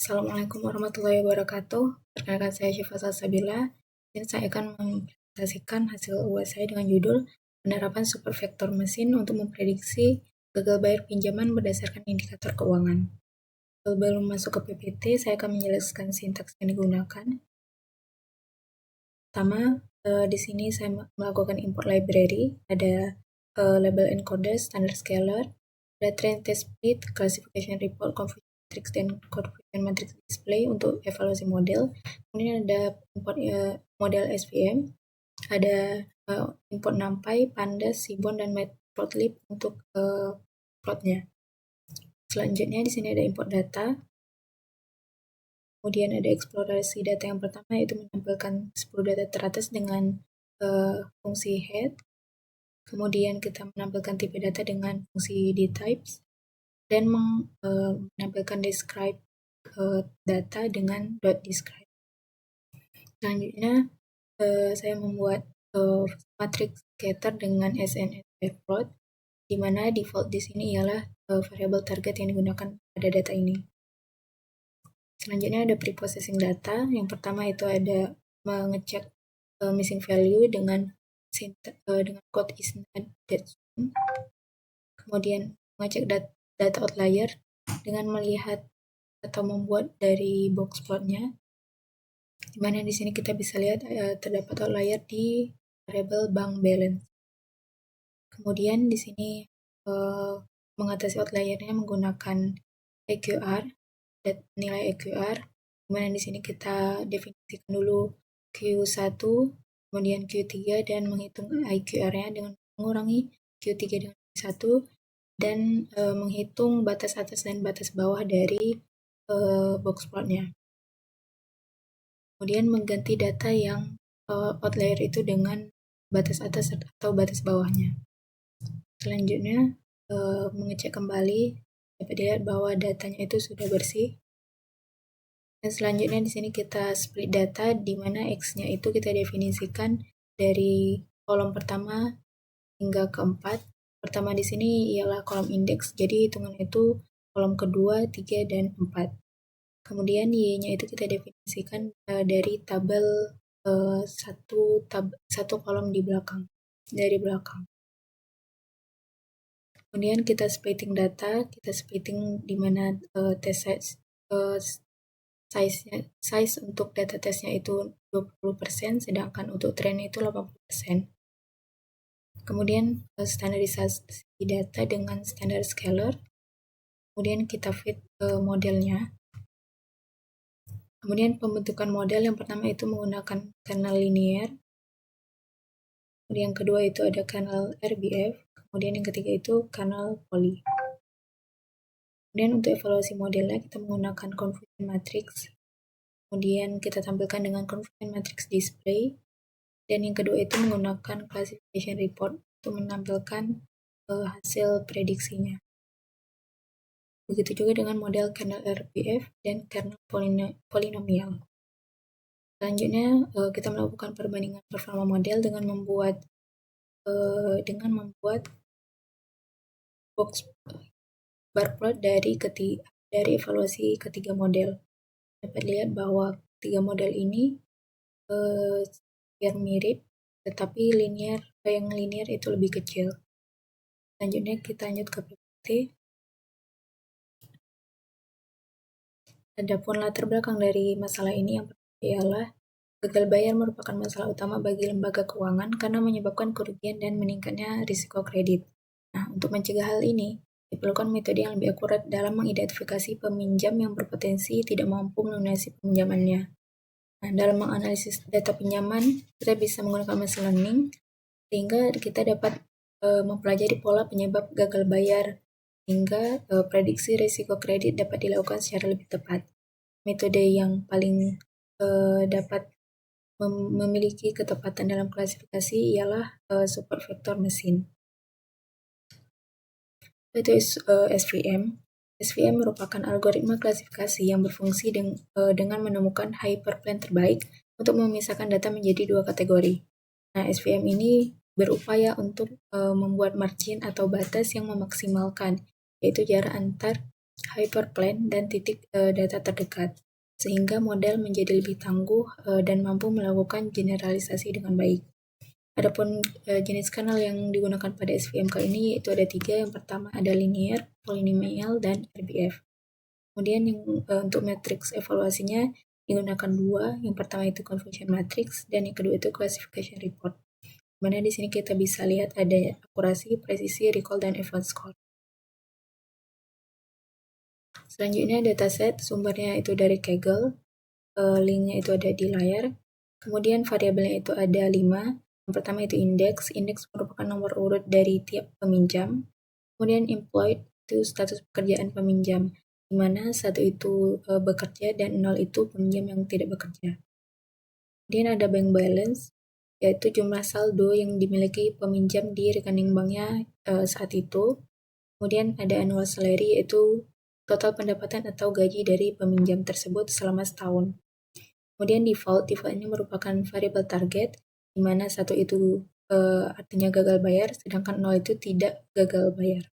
Assalamualaikum warahmatullahi wabarakatuh. Perkenalkan saya Syifa Salsabila dan saya akan mempresentasikan hasil UAS saya dengan judul Penerapan Supervektor Mesin untuk Memprediksi Gagal Bayar Pinjaman Berdasarkan Indikator Keuangan. Sebelum masuk ke PPT, saya akan menjelaskan sintaks yang digunakan. Pertama, di sini saya melakukan import library, ada label encoder, standard scaler, ada trend test split, classification report, confusion matrix, dan confusion matrix display untuk evaluasi model. Kemudian ada import model SVM, ada import NumPy, Pandas, Seaborn, dan Matplotlib untuk plotnya. Selanjutnya di sini ada import data. Kemudian ada eksplorasi data yang pertama, yaitu menampilkan 10 data teratas dengan fungsi head. Kemudian kita menampilkan tipe data dengan fungsi dtypes dan menampilkan describe data dengan .describe. Selanjutnya saya membuat matrix scatter dengan SNSF plot, di mana default di sini ialah variable target yang digunakan pada data ini. Selanjutnya ada preprocessing data. Yang pertama itu ada mengecek missing value dengan code is not that soon. Kemudian mengecek data outlier dengan melihat atau membuat dari box plotnya, dimana di sini kita bisa lihat terdapat outlier di variable bank balance. Kemudian di sini mengatasi outliernya menggunakan EQR, nilai EQR, dimana di sini kita definisikan dulu Q1, kemudian Q3, dan menghitung IQR-nya dengan mengurangi Q3 dengan Q1, dan menghitung batas atas dan batas bawah dari box plotnya. Kemudian mengganti data yang outlier itu dengan batas atas atau batas bawahnya. Selanjutnya mengecek kembali, dapat dilihat bahwa datanya itu sudah bersih. Dan selanjutnya di sini kita split data, di mana X-nya itu kita definisikan dari kolom pertama hingga keempat. Pertama di sini ialah kolom indeks, jadi hitungan itu kolom kedua, 3, dan 4. Kemudian Y-nya itu kita definisikan dari tabel satu kolom di belakang, dari belakang. Kemudian kita splitting data, kita splitting di mana test size untuk data testnya itu 20%, sedangkan untuk trennya itu 80%. Kemudian standarisasi data dengan standard scaler. Kemudian kita fit modelnya. Kemudian pembentukan model yang pertama itu menggunakan kernel linear. Kemudian yang kedua itu ada kernel RBF. Kemudian yang ketiga itu kernel poly. Kemudian untuk evaluasi modelnya kita menggunakan confusion matrix. Kemudian kita tampilkan dengan confusion matrix display. Dan yang kedua itu menggunakan classification report untuk menampilkan hasil prediksinya. Begitu juga dengan model kernel RBF dan kernel polinomial. Selanjutnya kita melakukan perbandingan performa model dengan membuat box bar plot dari evaluasi ketiga model. Dapat lihat bahwa tiga model ini hampir mirip, tetapi yang linear itu lebih kecil. Selanjutnya kita lanjut ke PPT. Adapun latar belakang dari masalah ini yang pertama ialah gagal bayar merupakan masalah utama bagi lembaga keuangan karena menyebabkan kerugian dan meningkatnya risiko kredit. Nah, untuk mencegah hal ini, diperlukan metode yang lebih akurat dalam mengidentifikasi peminjam yang berpotensi tidak mampu melunasi pinjamannya. Nah, dalam menganalisis data pinjaman, kita bisa menggunakan machine learning sehingga kita dapat mempelajari pola penyebab gagal bayar hingga prediksi risiko kredit dapat dilakukan secara lebih tepat. Metode yang paling dapat memiliki ketepatan dalam klasifikasi ialah supervektor mesin. Itu SVM. SVM merupakan algoritma klasifikasi yang berfungsi dengan menemukan hyperplane terbaik untuk memisahkan data menjadi dua kategori. Nah, SVM ini berupaya untuk membuat margin atau batas yang memaksimalkan, yaitu jarak antar hyperplane, dan titik data terdekat, sehingga model menjadi lebih tangguh dan mampu melakukan generalisasi dengan baik. Adapun jenis kanal yang digunakan pada SVM kali ini yaitu ada 3. Yang pertama ada linear, polynomial, dan RBF. Kemudian yang untuk matriks evaluasinya digunakan 2. Yang pertama itu confusion matrix dan yang kedua itu classification report. Mana di sini kita bisa lihat ada akurasi, presisi, recall, dan advanced score. Selanjutnya dataset, sumbernya itu dari Kaggle, linknya itu ada di layar. Kemudian variabelnya itu ada 5. Yang pertama itu indeks merupakan nomor urut dari tiap peminjam. Kemudian employed itu status pekerjaan peminjam, di mana 1 itu bekerja dan 0 itu peminjam yang tidak bekerja. Kemudian ada bank balance, yaitu jumlah saldo yang dimiliki peminjam di rekening banknya saat itu. Kemudian ada annual salary, yaitu total pendapatan atau gaji dari peminjam tersebut selama setahun. Kemudian defaultnya merupakan variabel target, di mana 1 itu artinya gagal bayar, sedangkan 0 itu tidak gagal bayar.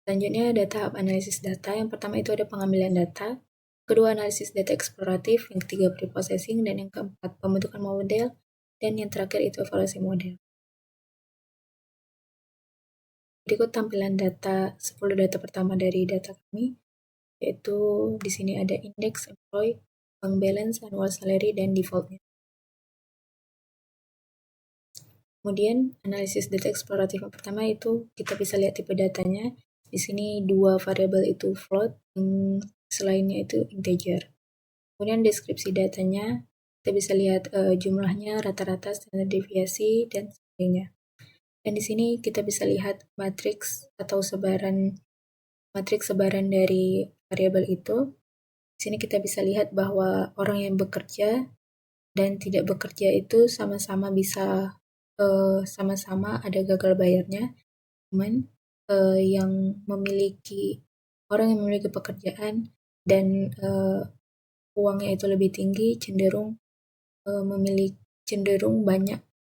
Selanjutnya ada tahap analisis data. Yang pertama itu ada pengambilan data, kedua analisis data eksploratif, yang ketiga preprocessing, dan yang keempat pembentukan model, dan yang terakhir itu evaluasi model. Berikut tampilan data 10 data pertama dari data kami, yaitu di sini ada indeks, employee, bank balance, annual salary, dan defaultnya. Kemudian analisis data eksploratif yang pertama itu kita bisa lihat tipe datanya. Di sini 2 variabel itu float, yang selainnya itu integer. Kemudian deskripsi datanya, kita bisa lihat jumlahnya, rata-rata, standar deviasi, dan sebagainya. Dan di sini kita bisa lihat matriks atau matriks sebaran dari variabel itu. Di sini kita bisa lihat bahwa orang yang bekerja dan tidak bekerja itu sama-sama bisa sama-sama ada gagal bayarnya. Cuman orang yang memiliki pekerjaan dan uangnya itu lebih tinggi cenderung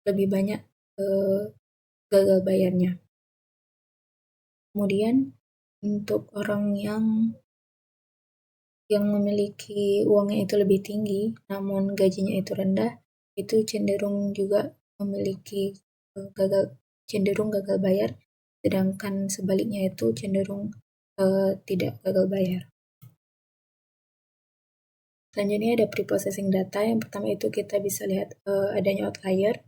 lebih banyak gagal bayarnya. Kemudian untuk orang yang memiliki uangnya itu lebih tinggi namun gajinya itu rendah, itu cenderung juga memiliki gagal bayar, sedangkan sebaliknya itu cenderung tidak gagal bayar. Selanjutnya ada preprocessing data. Yang pertama itu kita bisa lihat adanya outlier.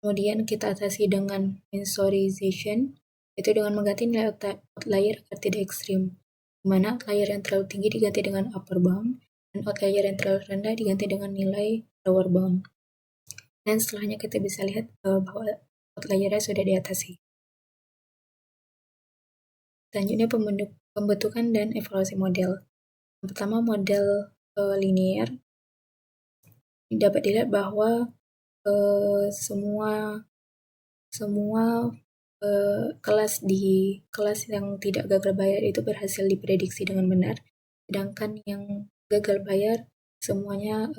Kemudian kita atasi dengan mensurization, itu dengan mengganti nilai outlier agar tidak ekstrim, di mana outlier yang terlalu tinggi diganti dengan upper bound, dan outlier yang terlalu rendah diganti dengan nilai lower bound. Dan setelahnya kita bisa lihat bahwa outliernya sudah diatasi. Selanjutnya pembentukan dan evaluasi model. Yang pertama model linear. Dapat dilihat bahwa semua kelas yang tidak gagal bayar itu berhasil diprediksi dengan benar, sedangkan yang gagal bayar semuanya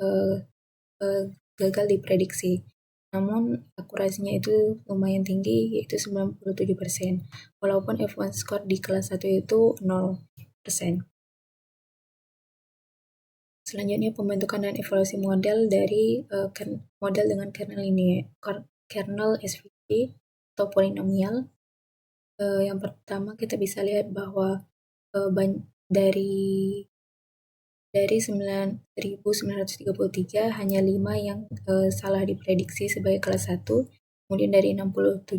gagal diprediksi. Namun akurasinya itu lumayan tinggi, yaitu 97%, walaupun advanced score di kelas 1 itu 0%. Selanjutnya pembentukan dan evaluasi model dari model dengan kernel SVM atau polinomial. Yang pertama kita bisa lihat bahwa dari 9.933 hanya 5 yang salah diprediksi sebagai kelas 1. Kemudian dari 67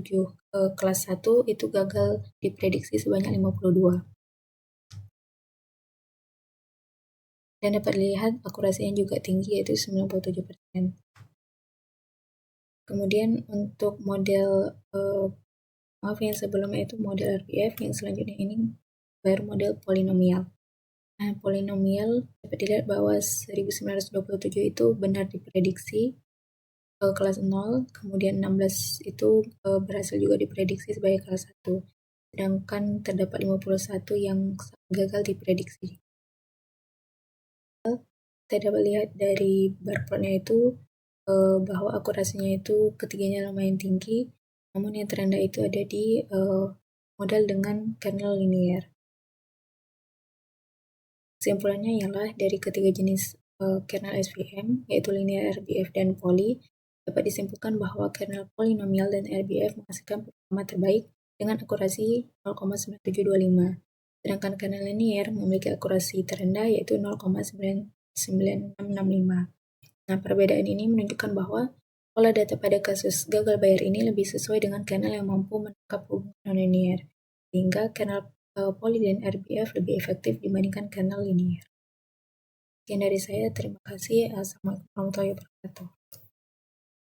kelas 1 itu gagal diprediksi sebanyak 52. Dan dapat dilihat akurasinya juga tinggi, yaitu 97%. Kemudian untuk model yang sebelumnya itu model RBF, yang selanjutnya ini baru model polinomial. Nah, polinomial dapat dilihat bahwa 1927 itu benar diprediksi kelas 0, kemudian 16 itu berhasil juga diprediksi sebagai kelas 1, sedangkan terdapat 51 yang gagal diprediksi. Kita dapat lihat dari barcode-nya itu bahwa akurasinya itu ketiganya lumayan tinggi, namun yang terendah itu ada di model dengan kernel linear. Kesimpulannya ialah dari ketiga jenis kernel SVM, yaitu linear, RBF, dan poly, dapat disimpulkan bahwa kernel polinomial dan RBF menghasilkan performa terbaik dengan akurasi 0,9725, sedangkan kernel linear memiliki akurasi terendah yaitu 0,9665. Nah, perbedaan ini menunjukkan bahwa pola data pada kasus gagal bayar ini lebih sesuai dengan kernel yang mampu menangkap hubungan non-linear, sehingga kernel poly dan RBF lebih efektif dibandingkan kernel linear. Sekian dari saya, terima kasih. Assalamualaikum warahmatullahi wabarakatuh.